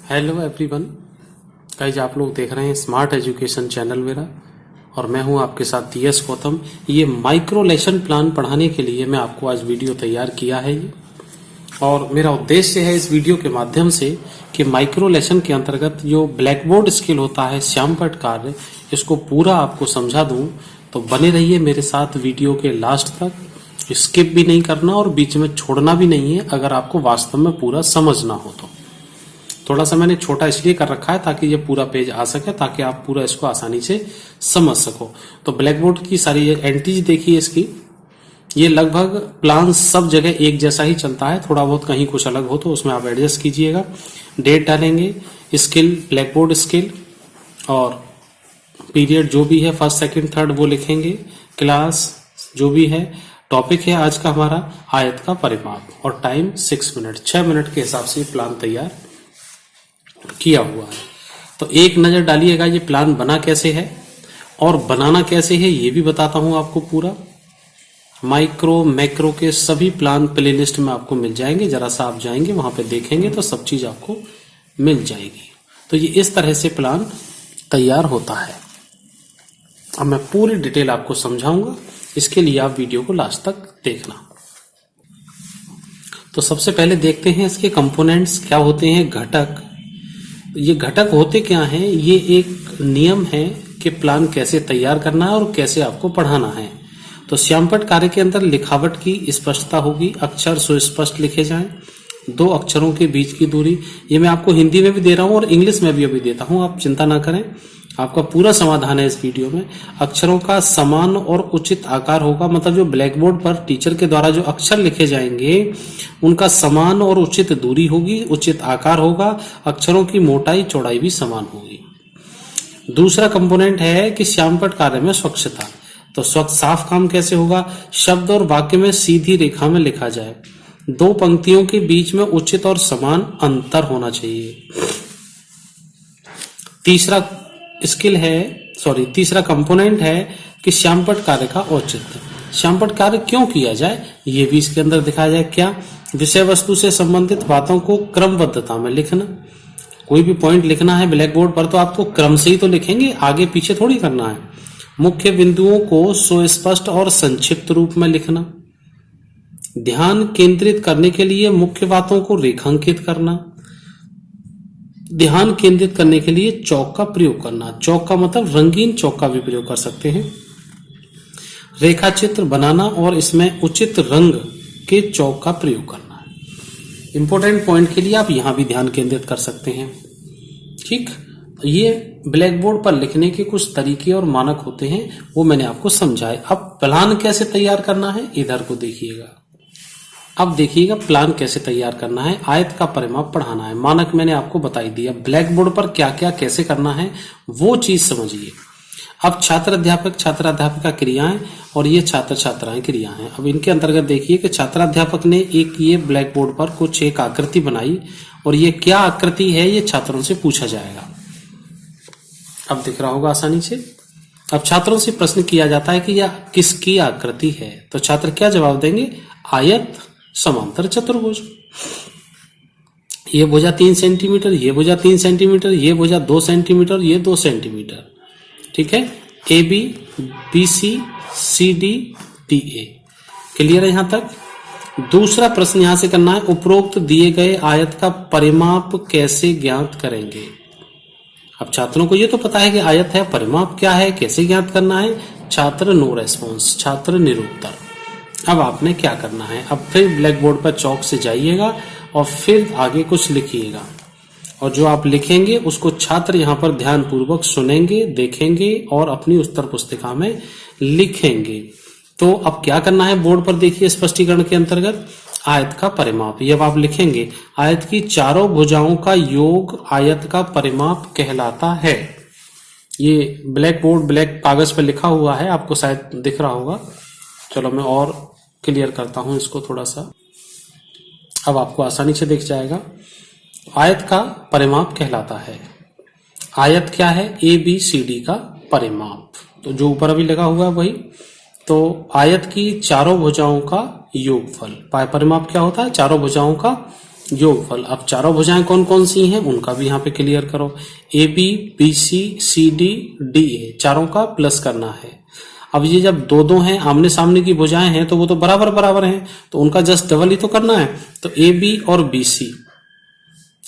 Hello everyone guys, आप लोग देख रहे हैं स्मार्ट एजुकेशन चैनल मेरा और मैं हूं आपके साथ DS गौतम। ये माइक्रो लेसन प्लान पढ़ाने के लिए मैं आपको आज वीडियो तैयार किया है ये, और मेरा उद्देश्य है इस वीडियो के माध्यम से कि माइक्रो लेसन के अंतर्गत जो ब्लैक बोर्ड स्किल होता है, श्यामपट्ट कार्य, इसको पूरा आपको समझा दूं। तो बने रहिए मेरे साथ वीडियो के लास्ट तक, स्किप भी नहीं करना और बीच में छोड़ना भी नहीं है अगर आपको वास्तव में पूरा समझना हो तो। थोड़ा सा मैंने छोटा इसलिए कर रखा है ताकि ये पूरा पेज आ सके, ताकि आप पूरा इसको आसानी से समझ सको। तो ब्लैक बोर्ड की सारी एंट्रीज देखिए इसकी। ये लगभग प्लान सब जगह एक जैसा ही चलता है, थोड़ा बहुत कहीं कुछ अलग हो तो उसमें आप एडजस्ट कीजिएगा। डेट डालेंगे, स्किल ब्लैक बोर्ड स्किल, और पीरियड जो भी है फर्स्ट सेकंड थर्ड वो लिखेंगे, क्लास जो भी है, टॉपिक है आज का हमारा आयत का परिमाप, और टाइम 6 मिनट, 6 मिनट के हिसाब से प्लान तैयार किया हुआ है। तो एक नजर डालिएगा ये प्लान बना कैसे है और बनाना कैसे है ये भी बताता हूं आपको पूरा। माइक्रो मैक्रो के सभी प्लान प्लेलिस्ट में आपको मिल जाएंगे, जरा सा आप जाएंगे वहां पे देखेंगे तो सब चीज आपको मिल जाएगी। तो ये इस तरह से प्लान तैयार होता है। अब मैं पूरी डिटेल आपको समझाऊंगा, इसके लिए आप वीडियो को लास्ट तक देखना। तो सबसे पहले देखते हैं इसके कंपोनेंट्स क्या होते हैं, घटक। ये घटक होते क्या हैं, ये एक नियम है कि प्लान कैसे तैयार करना है और कैसे आपको पढ़ाना है। तो श्यामपट्ट कार्य के अंदर लिखावट की स्पष्टता होगी, अक्षर सुस्पष्ट लिखे जाएं, 2 अक्षरों के बीच की दूरी। ये मैं आपको हिंदी में भी दे रहा हूं और इंग्लिश में भी अभी देता हूं, आप चिंता ना करें, आपका पूरा समाधान है इस वीडियो में। अक्षरों का समान और उचित आकार होगा, मतलब जो ब्लैक बोर्ड पर टीचर के द्वारा जो अक्षर लिखे जाएंगे उनका समान और उचित दूरी होगी, उचित आकार होगा, अक्षरों की मोटाई चौड़ाई भी समान होगी। दूसरा कंपोनेंट है कि श्यामपट्ट कार्य में स्वच्छता। तो स्वच्छ साफ काम कैसे होगा, शब्द और वाक्य में सीधी रेखा में लिखा जाए, 2 पंक्तियों के बीच में उचित और समान अंतर होना चाहिए। तीसरा कंपोनेंट है कि श्यामपट्ट कार्य का औचित्य। श्यामपट्ट कार्य क्यों किया जाए ये भी इसके अंदर दिखाया जाए। क्या, विषय वस्तु से संबंधित बातों को क्रमबद्धता में लिखना। कोई भी पॉइंट लिखना है ब्लैक बोर्ड पर तो आपको क्रम से ही तो लिखेंगे, आगे पीछे थोड़ी करना है। मुख्य बिंदुओं को सुस्पष्ट और संक्षिप्त रूप में लिखना। ध्यान केंद्रित करने के लिए मुख्य बातों को रेखांकित करना। ध्यान केंद्रित करने के लिए चौक का प्रयोग करना। चौक का मतलब रंगीन चौक का भी प्रयोग कर सकते हैं। रेखा चित्र बनाना और इसमें उचित रंग के चौक का प्रयोग करना। इंपॉर्टेंट पॉइंट के लिए आप यहां भी ध्यान केंद्रित कर सकते हैं। ठीक, ये ब्लैक बोर्ड पर लिखने के कुछ तरीके और मानक होते हैं, वो मैंने आपको समझाए। अब प्लान कैसे तैयार करना है इधर को देखिएगा। अब देखिएगा प्लान कैसे तैयार करना है। आयत का परिमाप पढ़ाना है, मानक मैंने आपको बताई दिया। ब्लैक बोर्ड पर क्या क्या कैसे करना है वो चीज समझिए। अब छात्र अध्यापिका क्रियाएं और ये छात्र छात्राएं क्रिया हैं। अब इनके अंतर्गत देखिए कि छात्राध्यापक ने एक ये ब्लैक बोर्ड पर कुछ एक आकृति बनाई, और ये क्या आकृति है ये छात्रों से पूछा जाएगा। अब दिख रहा होगा आसानी से। अब छात्रों से प्रश्न किया जाता है कि यह किसकी आकृति है, तो छात्र क्या जवाब देंगे, आयत, समांतर, चतुर्भुज। ये भुजा 3 सेंटीमीटर, ये भुजा 3 सेंटीमीटर, ये भुजा 2 सेंटीमीटर, ये 2 सेंटीमीटर। ठीक है, AB, BC, CD, DA। Clear है यहां तक। दूसरा प्रश्न यहां से करना है, उपरोक्त दिए गए आयत का परिमाप कैसे ज्ञात करेंगे। अब छात्रों को ये तो पता है कि आयत है, परिमाप क्या है, कैसे ज्ञात करना है। छात्र नो रेस्पॉन्स, छात्र निरुत्तर। अब आपने क्या करना है, अब फिर ब्लैक बोर्ड पर चौक से जाइएगा और फिर आगे कुछ लिखिएगा, और जो आप लिखेंगे उसको छात्र यहाँ पर ध्यान पूर्वक सुनेंगे, देखेंगे और अपनी उत्तर पुस्तिका में लिखेंगे। तो अब क्या करना है, बोर्ड पर देखिए स्पष्टीकरण के अंतर्गत आयत का परिमाप। ये अब आप लिखेंगे, आयत की चारों भुजाओं का योग आयत का परिमाप कहलाता है। ये ब्लैक बोर्ड ब्लैक कागज पर लिखा हुआ है, आपको शायद दिख रहा होगा। चलो मैं और क्लियर करता हूं इसको थोड़ा सा, अब आपको आसानी से दिख जाएगा। आयत का परिमाप कहलाता है, आयत क्या है, ABCD का परिमाप, तो जो ऊपर अभी लगा हुआ है वही। तो आयत की चारों भुजाओं का योगफल, परिमाप क्या होता है, चारों भुजाओं का योगफल। अब चारों भुजाएं कौन कौन सी हैं उनका भी यहाँ पे क्लियर करो। A B, B C, C D, D A, चारों का प्लस करना है। अब ये जब दो दो हैं, आमने सामने की भुजाएं हैं, तो वो तो बराबर बराबर हैं, तो उनका जस्ट डबल ही तो करना है। तो ए बी और बी सी,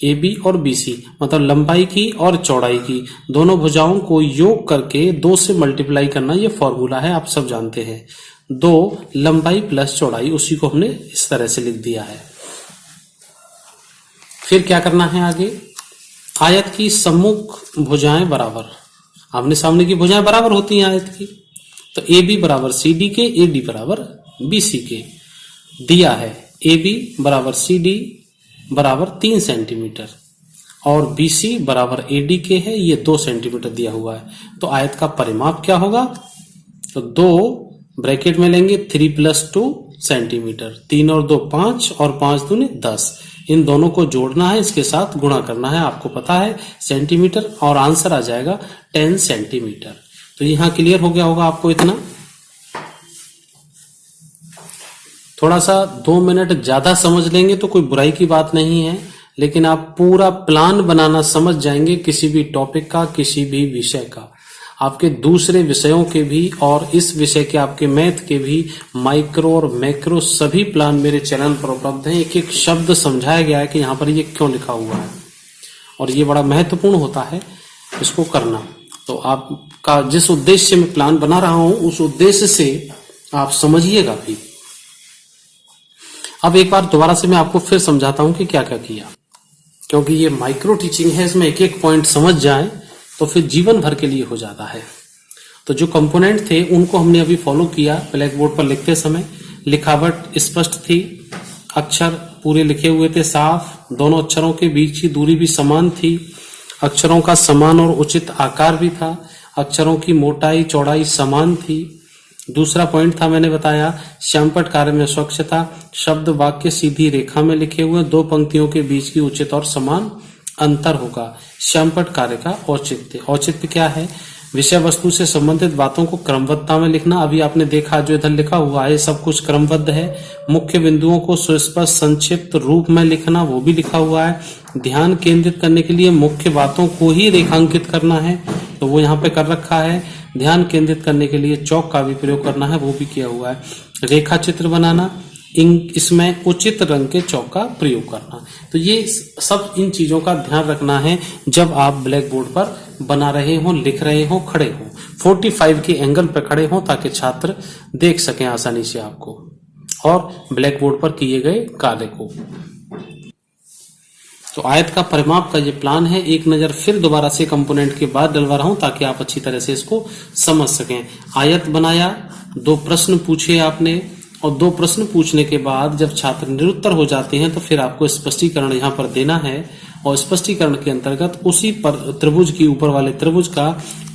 ए बी और बी सी मतलब लंबाई की और चौड़ाई की दोनों भुजाओं को योग करके 2 से मल्टीप्लाई करना, ये फॉर्मूला है, आप सब जानते हैं। 2 लंबाई प्लस चौड़ाई, उसी को हमने इस तरह से लिख दिया है। फिर क्या करना है आगे, आयत की सम्मुख भुजाएं बराबर, आमने सामने की भुजाएं बराबर होती हैं आयत की, तो ए बी बराबर सी डी के, ए डी बराबर बी सी के दिया है। ए बी बराबर सी डी बराबर 3 सेंटीमीटर और बी सी बराबर ए डी के है, ये 2 सेंटीमीटर दिया हुआ है। तो आयत का परिमाप क्या होगा, तो 2 ब्रैकेट में लेंगे 3 + 2 सेंटीमीटर, 3 और 2 5 और 5 दूनी 10, इन दोनों को जोड़ना है, इसके साथ गुणा करना है, आपको पता है सेंटीमीटर, और आंसर आ जाएगा 10 सेंटीमीटर। तो यहां क्लियर हो गया होगा आपको इतना। थोड़ा सा 2 मिनट ज्यादा समझ लेंगे तो कोई बुराई की बात नहीं है, लेकिन आप पूरा प्लान बनाना समझ जाएंगे किसी भी टॉपिक का, किसी भी विषय का, आपके दूसरे विषयों के भी और इस विषय के आपके मैथ के भी माइक्रो और मैक्रो सभी प्लान मेरे चैनल पर उपलब्ध हैं। एक एक शब्द समझाया गया है कि यहाँ पर ये क्यों लिखा हुआ है, और ये बड़ा महत्वपूर्ण होता है इसको करना। तो आपका जिस उद्देश्य से मैं प्लान बना रहा हूं उस उद्देश्य से आप समझिएगा भी। अब एक बार दोबारा से मैं आपको फिर समझाता हूं कि क्या क्या किया, क्योंकि ये माइक्रो टीचिंग है, इसमें एक एक पॉइंट समझ जाए तो फिर जीवन भर के लिए हो जाता है। तो जो कंपोनेंट थे उनको हमने अभी फॉलो किया। ब्लैक बोर्ड पर लिखते समय लिखावट स्पष्ट थी, अक्षर पूरे लिखे हुए थे साफ, दोनों अक्षरों के बीच की दूरी भी समान थी, अक्षरों का समान और उचित आकार भी था, अक्षरों की मोटाई चौड़ाई समान थी। दूसरा पॉइंट था, मैंने बताया श्यामपट्ट कार्य में स्वच्छता, शब्द वाक्य सीधी रेखा में लिखे हुए, 2 पंक्तियों के बीच की उचित और समान अंतर होगा। श्यामपट्ट कार्य का औचित्य, औचित्य क्या है, विषय वस्तु से संबंधित बातों को क्रमबद्धता में लिखना। अभी आपने देखा जो इधर लिखा हुआ है सब कुछ क्रमबद्ध है। मुख्य बिंदुओं को सुस्पष्ट संक्षिप्त रूप में लिखना, वो भी लिखा हुआ है। ध्यान केंद्रित करने के लिए मुख्य बातों को ही रेखांकित करना है, तो वो यहाँ पे कर रखा है। ध्यान केंद्रित करने के लिए चौक का भी प्रयोग करना है, वो भी किया हुआ है। रेखा चित्र बनाना, इसमें उचित रंग के चौक का प्रयोग करना। तो ये सब इन चीजों का ध्यान रखना है जब आप ब्लैक बोर्ड पर बना रहे हो, लिख रहे हो, खड़े हो, 45 के एंगल पर खड़े हो, ताकि छात्र देख सकें आसानी से आपको और ब्लैक बोर्ड पर किए गए कार्य को। तो आयत का परिमाप का ये प्लान है। एक नजर फिर दोबारा से कंपोनेंट के बाद डलवा रहा हूं ताकि आप अच्छी तरह से इसको समझ सकें। आयत बनाया, 2 प्रश्न पूछे आपने, और 2 प्रश्न पूछने के बाद जब छात्र निरुत्तर हो जाते हैं तो फिर आपको स्पष्टीकरण यहाँ पर देना है, और स्पष्टीकरण के अंतर्गत उसी पर त्रिभुज की ऊपर वाले त्रिभुज का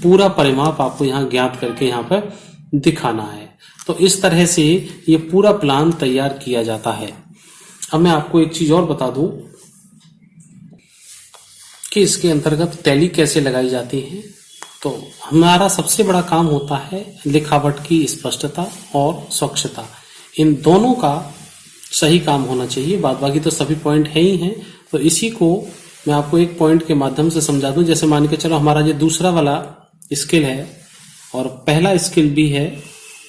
पूरा परिमाप आपको यहाँ ज्ञात करके यहाँ पर दिखाना है। तो इस तरह से ये पूरा प्लान तैयार किया जाता है। अब मैं आपको एक चीज और बता दूं कि इसके अंतर्गत टैली कैसे लगाई जाती है। तो हमारा सबसे बड़ा काम होता है लिखावट की स्पष्टता और स्वच्छता, इन दोनों का सही काम होना चाहिए। बाद बाकी तो सभी पॉइंट है ही हैं। तो इसी को मैं आपको एक पॉइंट के माध्यम से समझा दूं। जैसे मान के चलो हमारा ये दूसरा वाला स्किल है और पहला स्किल भी है,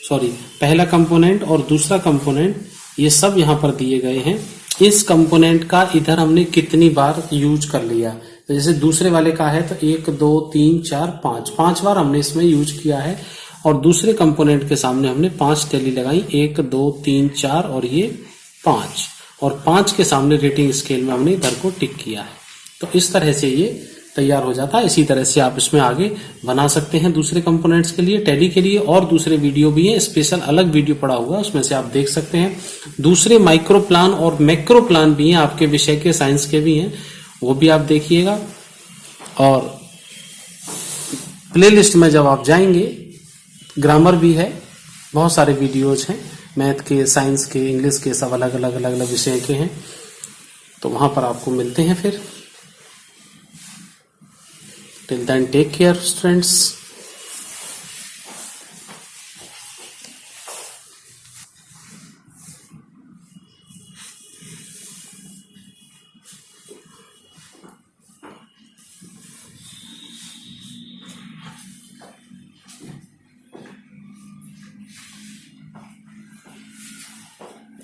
सॉरी पहला कंपोनेंट और दूसरा कंपोनेंट, ये सब यहाँ पर दिए गए हैं। इस कंपोनेंट का इधर हमने कितनी बार यूज कर लिया, तो जैसे दूसरे वाले का है तो 1 2 3 4 5 बार हमने इसमें यूज किया है, और दूसरे कंपोनेंट के सामने हमने 5 टैली लगाई, 1 2 3 4 और ये 5, और 5 के सामने रेटिंग स्केल में हमने इधर को टिक किया है। तो इस तरह से ये तैयार हो जाता है। इसी तरह से आप इसमें आगे बना सकते हैं दूसरे कंपोनेंट्स के लिए, टैली के लिए, और दूसरे वीडियो भी है, स्पेशल अलग वीडियो पड़ा हुआ है, उसमें से आप देख सकते हैं। दूसरे माइक्रो प्लान और मैक्रो प्लान भी हैं, आपके विषय के साइंस के भी हैं, वो भी आप देखिएगा। और प्लेलिस्ट में जब आप जाएंगे, ग्रामर भी है, बहुत सारे वीडियोज हैं, मैथ के, साइंस के, इंग्लिश के, सब अलग अलग अलग अलग विषय के हैं, तो वहां पर आपको मिलते हैं फिर। Till then, take care, friends.